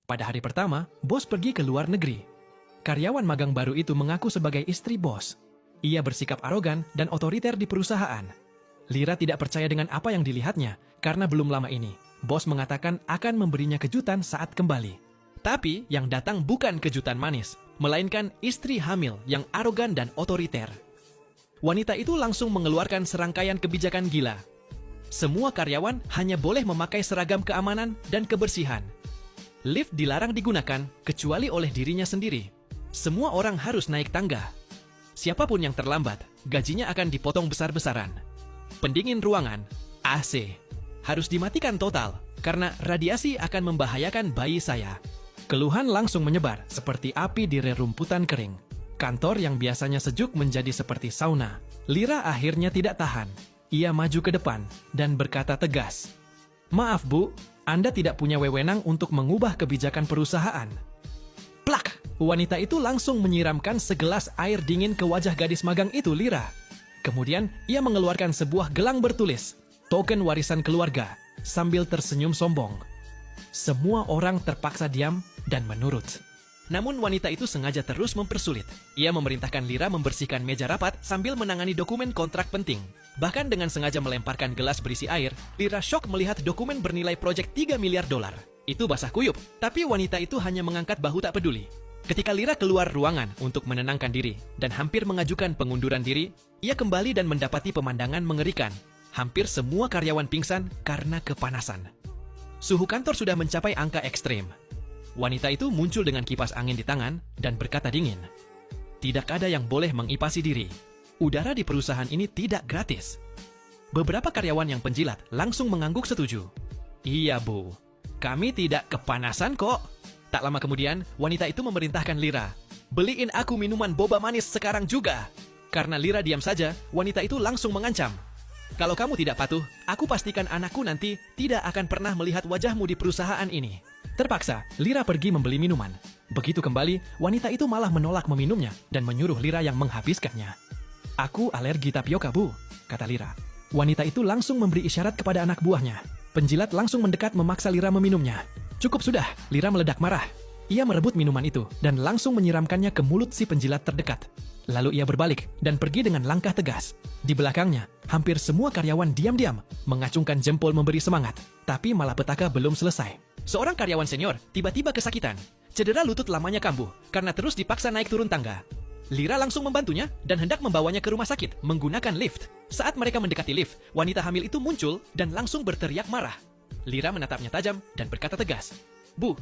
Pada hari pertama, bos pergi ke luar negeri. Karyawan magang baru itu mengaku sebagai istri bos. Ia bersikap arogan dan otoriter di perusahaan. Lira tidak percaya dengan apa yang dilihatnya, karena belum lama ini, bos mengatakan akan memberinya kejutan saat kembali. Tapi yang datang bukan kejutan manis, melainkan istri hamil yang arogan dan otoriter. Wanita itu langsung mengeluarkan serangkaian kebijakan gila. Semua karyawan hanya boleh memakai seragam keamanan dan kebersihan. Lift dilarang digunakan kecuali oleh dirinya sendiri. Semua orang harus naik tangga. Siapapun yang terlambat, gajinya akan dipotong besar-besaran. Pendingin ruangan, AC, harus dimatikan total karena radiasi akan membahayakan bayi saya. Keluhan langsung menyebar seperti api di rerumputan kering. Kantor yang biasanya sejuk menjadi seperti sauna. Lira akhirnya tidak tahan. Ia maju ke depan dan berkata tegas, "Maaf Bu, Anda tidak punya wewenang untuk mengubah kebijakan perusahaan." Plak! Wanita itu langsung menyiramkan segelas air dingin ke wajah gadis magang itu, Lira. Kemudian, ia mengeluarkan sebuah gelang bertulis, "Token warisan keluarga," sambil tersenyum sombong. Semua orang terpaksa diam dan menurut. Namun wanita itu sengaja terus mempersulit. Ia memerintahkan Lira membersihkan meja rapat sambil menangani dokumen kontrak penting. Bahkan dengan sengaja melemparkan gelas berisi air, Lira syok melihat dokumen bernilai proyek $3 miliar. Itu basah kuyup, tapi wanita itu hanya mengangkat bahu tak peduli. Ketika Lira keluar ruangan untuk menenangkan diri dan hampir mengajukan pengunduran diri, ia kembali dan mendapati pemandangan mengerikan. Hampir semua karyawan pingsan karena kepanasan. Suhu kantor sudah mencapai angka ekstrim. Wanita itu muncul dengan kipas angin di tangan dan berkata dingin, "Tidak ada yang boleh mengipasi diri. Udara di perusahaan ini tidak gratis." Beberapa karyawan yang penjilat langsung mengangguk setuju. "Iya Bu, kami tidak kepanasan kok." Tak lama kemudian, wanita itu memerintahkan Lira, "Beliin aku minuman boba manis sekarang juga." Karena Lira diam saja, wanita itu langsung mengancam, "Kalau kamu tidak patuh, aku pastikan anakku nanti tidak akan pernah melihat wajahmu di perusahaan ini." Terpaksa, Lira pergi membeli minuman. Begitu kembali, wanita itu malah menolak meminumnya dan menyuruh Lira yang menghabiskannya. "Aku alergi tapioka, Bu," kata Lira. Wanita itu langsung memberi isyarat kepada anak buahnya. Penjilat langsung mendekat memaksa Lira meminumnya. "Cukup sudah," Lira meledak marah. Ia merebut minuman itu dan langsung menyiramkannya ke mulut si penjilat terdekat. Lalu ia berbalik dan pergi dengan langkah tegas. Di belakangnya, hampir semua karyawan diam-diam mengacungkan jempol memberi semangat. Tapi malapetaka belum selesai. Seorang karyawan senior tiba-tiba kesakitan. Cedera lutut lamanya kambuh karena terus dipaksa naik turun tangga. Lira langsung membantunya dan hendak membawanya ke rumah sakit menggunakan lift. Saat mereka mendekati lift, wanita hamil itu muncul dan langsung berteriak marah. Lira menatapnya tajam dan berkata tegas, "Bu,